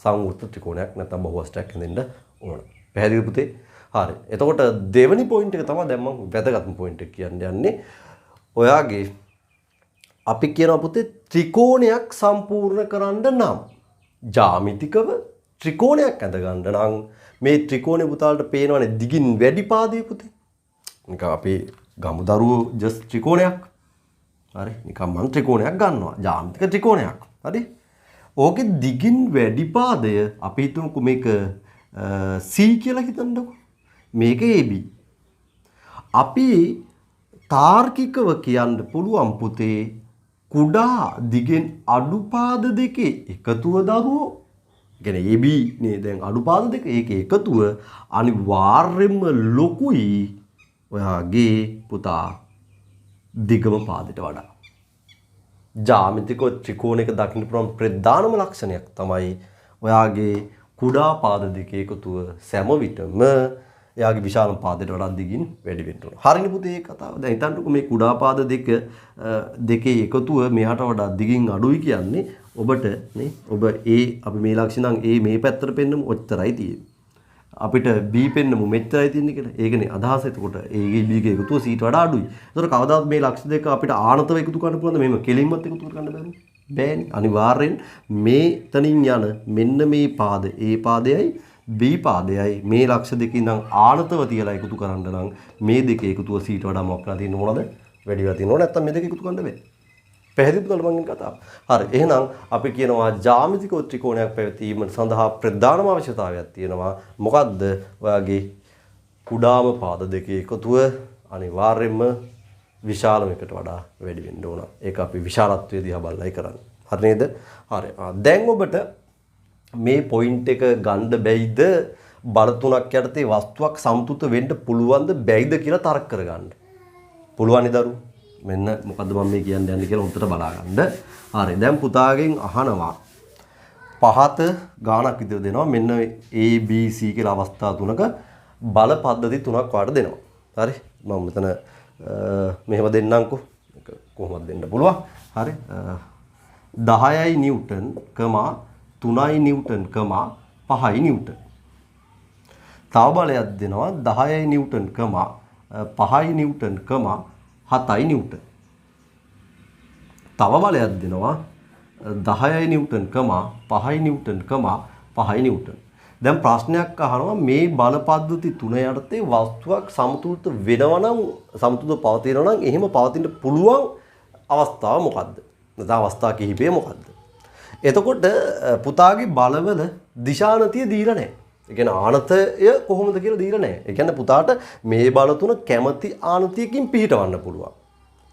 සංවෘත ත්‍රිකෝණයක් නැත්නම් බහුවස්ත්‍රයක් ඇඳෙන්න ඕන. පැහැදිලි පුතේ? හරි. එතකොට දෙවෙනි පොයින්ට් එක තමයි දැන් මම වැදගත්ම පොයින්ට් එක කියන්න යන්නේ. ඔයාගේ අපි කියනවා පුතේ ත්‍රිකෝණයක් සම්පූර්ණ කරන්න නම් ජ්‍යාමිතිකව ත්‍රිකෝණයක් ඇඳ ගන්න නම් මේ ත්‍රිකෝණේ පුතාලට පේනවනේ දිගින් වැඩි පාදයේ පුතේ. නිකන් අපි ගමු දරුවෝ ජස්ට් ත්‍රිකෝණයක්. හරි. නිකන් මම ත්‍රිකෝණයක් ගන්නවා. ජ්‍යාමිතික ත්‍රිකෝණයක්. හරි. ඕකේ දිගින් වැඩි පාදය අපි හිතමුකෝ මේක C කියලා හිතන්නකෝ. මේක AB. අපි තාර්කිකව කියන්න පුළුවන් පුතේ කුඩා දිගෙන් අඩු පාද දෙකේ එකතුව දරුවෝ. කියන්නේ AB නේ දැන් අඩු පාද දෙක ඒකේ එකතුව අනිවාර්යයෙන්ම ලොකුයි ඔයාගේ පුතා දිගම පාදයට වඩා. ජ්‍යාමිතික ත්‍රිකෝණයක දකින්න පුළුවන් ප්‍රධානම ලක්ෂණයක් තමයි ඔයාගේ කුඩා පාද දෙකේ එකතුව සෑම විටම එයාගේ විශාල පාදයට වඩා දිගින් වැඩි වෙන්න ඕන. හරිනේ පුතේ මේ කතාව. දැන් හිතන්නකෝ මේ කුඩා පාද දෙකේ එකතුව මෙහාට වඩා දිගින් අඩුයි කියන්නේ ඔබට නේ ඔබ අපි මේ ලක්ෂණ නම් මේ පැත්තට පෙන්නමු ඔච්චරයි තියෙන්නේ. අපිට B පෙන්නමු මෙච්චරයි තියෙන්නේ කියලා. ඒකනේ අදහස. එතකොට A ගේ B ගේ එකතුව C ට වඩා අඩුයි. ඒතර කවදාවත් මේ ලක්ෂණ දෙක අපිට ආනතව එකතු කරන්න පුළුවන්ද? මෙහෙම කෙලින්මත් එකතු කරන්න බැහැ. බෑනේ. අනිවාර්යෙන් මේ තනින් යන මෙන්න මේ පාද A පාදයයි B පාදයයි මේ ලක්ෂ දෙකේ ඉඳන් ආනතව තියලා එකතු කරන්න නම් මේ දෙකේ එකතුව C ට වඩා මොකක්ද තියෙන්න ඕනද? වැඩි වෙලා තියෙන්න ඕන. නැත්නම් මේ දෙක එකතු කරන්න බෑ. පැහැදිලිද මම කියන කතාව? හරි. එහෙනම් අපි කියනවා ජ්‍යාමිතික ත්‍රිකෝණයක් පැවතීම සඳහා ප්‍රධානම අවශ්‍යතාවයක් තියෙනවා. මොකද්ද? ඔයාගේ කුඩාම පාද දෙකේ එකතුව අනිවාර්යයෙන්ම විශාලම එකට වඩා වැඩි වෙන්න ඕන. ඒක අපි විශාලත්වයේ දිහා බලලයි කරන්නේ. හරි නේද? හරි. දැන් ඔබට මේ පොයින්ට් එක ගන්න බැයිද? බල තුනක් යටතේ වස්තුවක් සමතුලිත වෙන්න පුළුවන්ද බැයිද කියලා තර්ක කරගන්න. පුළුවන් නේ දරුවෝ. මෙන්න මොකද්ද මම මේ කියන්න යන්නේ කියලා උන්ට බලාගන්න. හරි. දැන් පුතාගෙන් අහනවා පහත ගානක් විතර දෙනවා. මෙන්න A B C කියලා අවස්ථා තුනක බල පද්ධති තුනක් වාට දෙනවා. හරි. මම මෙතන මෙහෙම දෙන්නම්කෝ. කොහොමද දෙන්න පුළුවන්? හරි. 10යි නිව්ටන්, 3යි නිව්ටන්, 5යි නිව්ටන්. තව බලයක් දෙනවා 10යි නිව්ටන්, 5යි නිව්ටන්, 7යි නිව්ටන්. තව බලයක් දෙනවා 10යි නිව්ටන්, 5යි නිව්ටන්, 5යි නිව්ටන්. දැන් ප්‍රශ්නයක් අහනවා මේ බල පද්ධති තුන යටතේ වස්තුවක් සමතුලිත වෙනවා නම් සමතුලිතව පවතිනවා නම් එහෙම පවතින්න පුළුවන් අවස්ථාව මොකද්ද? නැත්නම් අවස්ථා කිහිපය මොකද්ද? එතකොට පුතාගේ බලවල දිශානතිය දීලා නැහැ. ඒ කියන්නේ ආනතය කොහොමද කියලා දීලා නැහැ. ඒ කියන්නේ පුතාට මේ බල තුන කැමැති ආනතියකින් පිහිටවන්න පුළුවන්.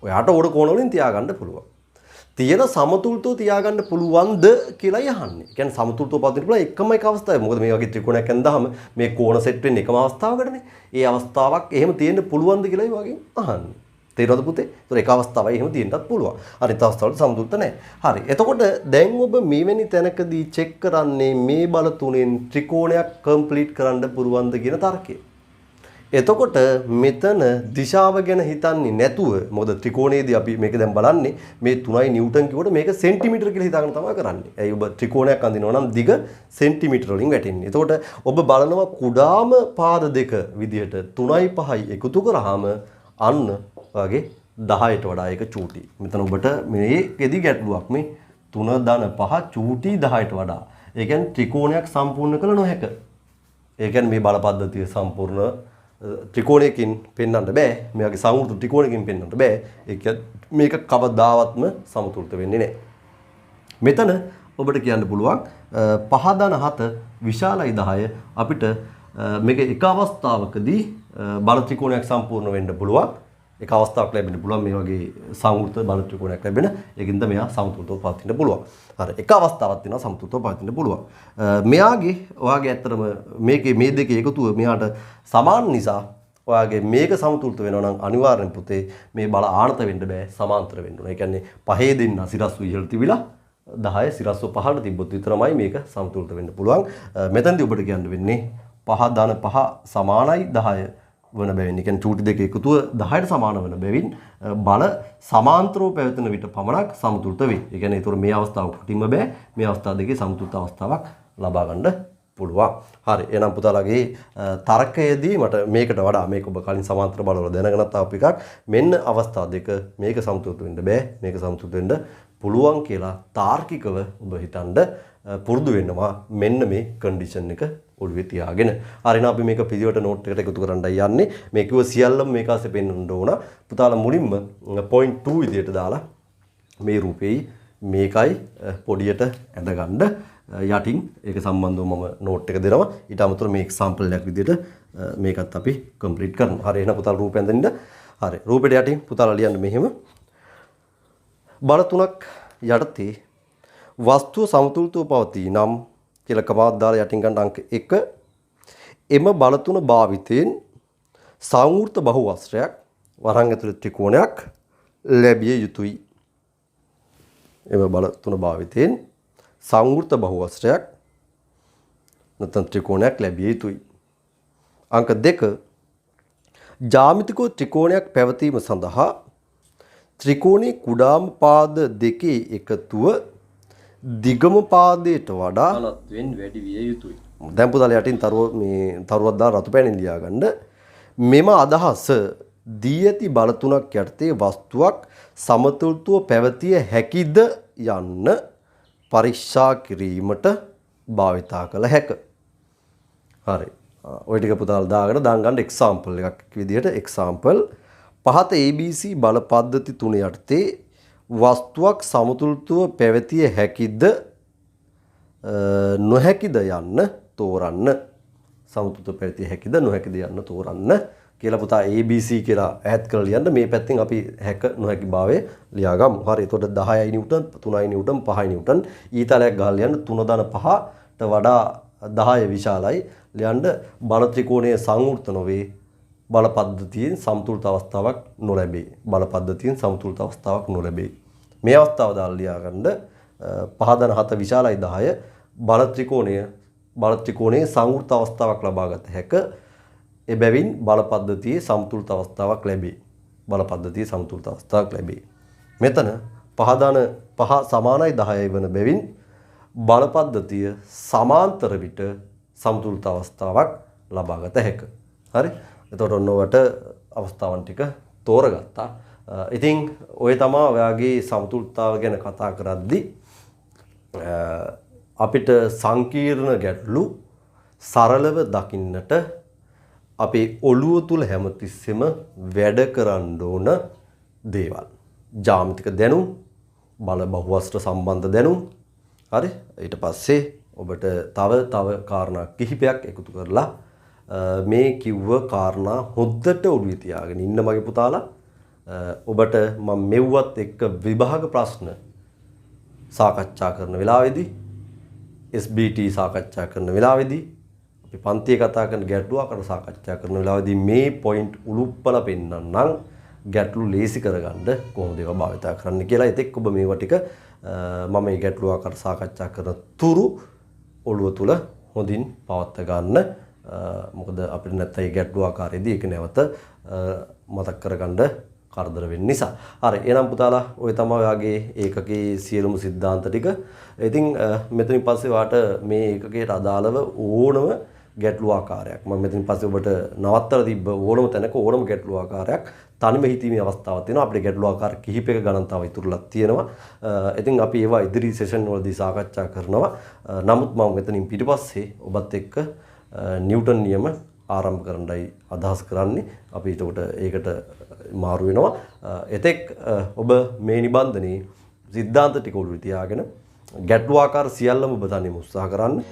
ඔයාට ඕඩ කෝණ වලින් තියාගන්න පුළුවන්. තියෙන සමතුලිතව තියාගන්න පුළුවන්ද කියලා යහන්නේ. ඒ කියන්නේ සමතුලිතව පවතින පුළුවන් එකම එක අවස්ථාවක්. මොකද මේ වගේ ත්‍රිකෝණයක් ඇඳහම මේ කෝණ සෙට් වෙන්නේ එකම අවස්ථාවකටනේ. ඒ අවස්ථාවක් එහෙම තියෙන්න පුළුවන්ද කියලායි වගේ අහන්නේ. තේරෙනවද පුතේ? ඒතර එක අවස්ථාවයි එහෙම තියෙන්නත් පුළුවන්. අනිත් අවස්ථාවල සමතුලිත නැහැ. හරි. එතකොට දැන් ඔබ මෙවැනි තැනකදී චෙක් කරන්නේ මේ බල තුනෙන් ත්‍රිකෝණයක් කම්ප්ලීට් කරන්න පුළුවන්ද කියන තර්කය. එතකොට මෙතන දිශාව ගැන හිතන්නේ නැතුව මොකද ත්‍රිකෝණයේදී අපි මේක දැන් බලන්නේ මේ 3යි නිව්ටන් කිව්වට මේක සෙන්ටිමීටර කියලා හිතාගෙන තමයි කරන්නේ. ඇයි ඔබ ත්‍රිකෝණයක් අඳිනවා නම් දිග සෙන්ටිමීටර වලින් වැටෙන්නේ. එතකොට ඔබ බලනවා කුඩාම පාද දෙක විදිහට 3යි 5යි එකතු කරාම අන්න වගේ 10ට වඩා ඒක චූටි. මෙතන ඔබට මේකෙදි ගැටලුවක් මේ 3-5 චූටි 10ට වඩා. ඒ කියන්නේ ත්‍රිකෝණයක් සම්පූර්ණ කළ නොහැක. ඒ කියන්නේ මේ බල පද්ධතිය සම්පූර්ණ ත්‍රිකෝණයකින් පෙන්වන්න බෑ. මේ වගේ සංවෘත ත්‍රිකෝණයකින් පෙන්වන්න බෑ. ඒක මේක කවදාවත්ම සමතුලිත වෙන්නේ නැහැ. මෙතන ඔබට කියන්න පුළුවන් 5-7 විශාලයි 10 අපිට මේක එක අවස්ථාවකදී බල ත්‍රිකෝණයක් සම්පූර්ණ වෙන්න පුළුවන්. එක අවස්ථාවක් ලැබෙන්න පුළුවන් මේ වගේ සංවෘත බල ත්‍රිකෝණයක් ලැබෙන. ඒකින්ද මෙයා සමතුලිතව පවතින්න පුළුවන්. හරි එක අවස්ථාවක් තියෙනවා සමතුලිතව පවතින්න පුළුවන්. මෙයාගේ ඔයාගේ ඇත්තටම මේකේ මේ දෙකේ එකතුව මෙයාට සමාන නිසා ඔයාගේ මේක සමතුලිත වෙනවා නම් අනිවාර්යෙන් පුතේ මේ බල ආනත වෙන්න බෑ සමාන්තර වෙන්න ඕන. ඒ කියන්නේ පහේ දෙන්න සිරස්ව ඉහළ තිබිලා 10 සිරස්ව පහළට තිබ්බොත් විතරමයි මේක සමතුලිත වෙන්න පුළුවන්. මෙතනදී ඔබට කියන්න වෙන්නේ 5-5 සමානයි 10 වන බැවින් ඒ කියන්නේ චූටි දෙක එකතුව 10ට සමාන වන බැවින් බල සමාන්තරව පැවතෙන විට පමණක් සමතුලිත වේ. ඒ කියන්නේ ඒතර මේ අවස්ථාව කොටින්ම බෑ. මේ අවස්ථාව දෙකේ සමතුලිත අවස්ථාවක් ලබා ගන්න පුළුවන්. හරි. එහෙනම් පුතාලගේ තර්කයේදී මට මේකට වඩා මේක ඔබ කලින් සමාන්තර බලවල දැනගෙනත් ආපු එකක්. මෙන්න අවස්ථා දෙක මේක සමතුලිත වෙන්න බෑ. මේක සමතුලිත වෙන්න පුළුවන් කියලා තාර්කිකව ඔබ හිතන්න පුරුදු වෙනවා. මෙන්න මේ කන්ඩිෂන් එක ඔළුවේ තියාගෙන. හරිනම් අපි මේක පිළිවෙලට නෝට් එකට එකතු කරන්නයි යන්නේ. මේ කිව්ව සියල්ලම මේක ASCII පෙන්වන්න ඕන. පුතාලා මුලින්ම point 2 විදියට දාලා මේ රූපෙයි මේකයි පොඩියට ඇඳගන්න යටින් ඒක සම්බන්ධව මම නෝට් එක දෙනවා. ඊට අමතරව මේ එක්සැම්පල් එකක් විදියට මේකත් අපි කම්ප්ලීට් කරනවා. හරි එහෙනම් පුතාලා රූපය ඇඳින්න. හරි රූපෙට යටින් පුතාලා ලියන්න මෙහෙම. බල තුනක් යටතේ වස්තුව සමතුලිතව පවතී නම් කියලා කමාවක් දාලා යටින් ගන්න අංක 1 එම බල තුන භාවිතයෙන් සංවෘත බහුවස්ත්‍රයක් වරන් ඇතුළේ ත්‍රිකෝණයක් ලැබිය යුතුයි. එම බල තුන භාවිතයෙන් සංවෘත බහුවස්ත්‍රයක් නැත්නම් ත්‍රිකෝණයක් ලැබිය යුතුයි. අංක 2 ජ්‍යාමිතික ත්‍රිකෝණයක් පැවතීම සඳහා ත්‍රිකෝණයේ කුඩාම පාද දෙකේ එකතුව දිගම පාදයට වඩා ඝනත්වයෙන් වැඩි විය යුතුයි. දැන් පුතාලා යටින් තරුවක් දාලා රතු පෑනෙන් ලියා ගන්න. මෙම අදහස දී ඇති බල තුනක් යටතේ වස්තුවක් සමතුලිතව පැවතිය හැකිද යන්න පරීක්ෂා කිරීමට භාවිතා කළ හැක. හරි. ඔය ටික පුතාලා දාගෙන දාන් ගන්න එක්සැම්පල් එකක් විදිහට එක්සැම්පල් පහත ABC බල පද්ධති තුන යටතේ වස්තුවක් සමතුලිතව පැවතිය හැකිද නොහැකිද යන්න තෝරන්න. සමතුලිතව පැවතිය හැකිද නොහැකිද යන්න තෝරන්න කියලා පුතා ABC කියලා ඈඩ් කරලා ලියන්න. මේ පැත්තෙන් අපි හැක නොහැකි භාවය ලියාගමු. හරි. එතකොට 10යි නිව්ටන් 3යි නිව්ටන් 5යි නිව්ටන් ඊතලයක් ගහලා ලියන්න 3-5ට වඩා 10 විශාලයි. ලියන්න බල ත්‍රිකෝණයේ සංවෘත නොවේ. බල පද්ධතියෙන් සමතුලිත අවස්ථාවක් නොලැබේ. බල පද්ධතියෙන් සමතුලිත අවස්ථාවක් නොලැබේ. මේ අවස්ථාව දාලා ලියා ගන්න 5-7 විශාලයි 10 බල ත්‍රිකෝණයේ සංවෘත අවස්ථාවක් ලබා ගත හැක. එබැවින් බල පද්ධතියේ සමතුලිත අවස්ථාවක් ලැබේ. බල පද්ධතියේ සමතුලිත අවස්ථාවක් ලැබේ. මෙතන 5 සමානයි 10යි වන බැවින් බල පද්ධතිය සමාන්තර විට සමතුලිත අවස්ථාවක් ලබා ගත හැක. හරි. එතකොට ඔන්නවට අවස්ථාවන් ටික තෝරගත්තා. ඉතින් ඔය තමයි ඔයාගේ සමතුලිතතාව ගැන කතා කරද්දී අපිට සංකීර්ණ ගැටලු සරලව දකින්නට අපේ ඔළුව තුල හැමතිස්සෙම වැඩ කරන්න ඕන දේවල්. ජ්‍යාමිතික දැනුම්, බල බහුවස්ත්‍ර සම්බන්ධ දැනුම්. හරි. ඊට පස්සේ ඔබට තව කාරණා කිහිපයක් එකතු කරලා මේ කිව්ව කාරණා හොද්දට ඔළුවේ තියාගෙන ඉන්න මගේ පුතාලා. ඔබට මම මෙව්වත් එක්ක විභාග ප්‍රශ්න සාකච්ඡා කරන වෙලාවේදී SBT සාකච්ඡා කරන වෙලාවේදී අපි පන්තියේ කතා කරන ගැටලුවකට සාකච්ඡා කරන වෙලාවේදී මේ පොයින්ට් උලුප්පලා පෙන්නන්නම් ගැටලු ලේසි කරගන්න කොහොමද ඒවා භාවිතා කරන්න කියලා. ඉතින් ඔබ මේවා ටික මම මේ ගැටලු ආකාර සාකච්ඡා කරන තුරු ඔළුව තුල හොඳින් පවත්වා ගන්න. මොකද අපිට නැත්නම් මේ ගැටලු ආකාරයේදී ඒක නැවත මතක් කරගන්න කරදර වෙන්න නිසා. හරි එහෙනම් පුතාලා ඔය තමයි ඔයාගේ ඒකකේ සියලුම સિદ્ધාන්ත ටික. ඉතින් මෙතනින් පස්සේ වාට මේ ඒකකයට අදාළව ඕනම ගැටලු ආකාරයක් මම මෙතනින් පස්සේ ඔබට නවත්තලා තිබ්බ ඕනම තැනක ඕනම ගැටලු ආකාරයක් තනියම හිතීමේ අවස්ථාවක් තියෙනවා. අපිට ගැටලු ආකාර කිහිපයක ගණන් තව ඉතුරුලා තියෙනවා. ඉතින් අපි ඒවා ඉදිරි සෙෂන් වලදී සාකච්ඡා කරනවා. නමුත් මම මෙතනින් පිටිපස්සේ ඔබත් එක්ක නිව්ටන් නියම ආරම්භ කරන්නයි අදහස් කරන්නේ. අපි ඒකට මාරු වෙනවා. එතෙක් ඔබ මේ නිබන්ධනයේ સિદ્ધාන්ත ටික උඩු තියාගෙන ගැටලු ආකාර සියල්ලම ඔබ තනියම උත්සාහ කරන්න.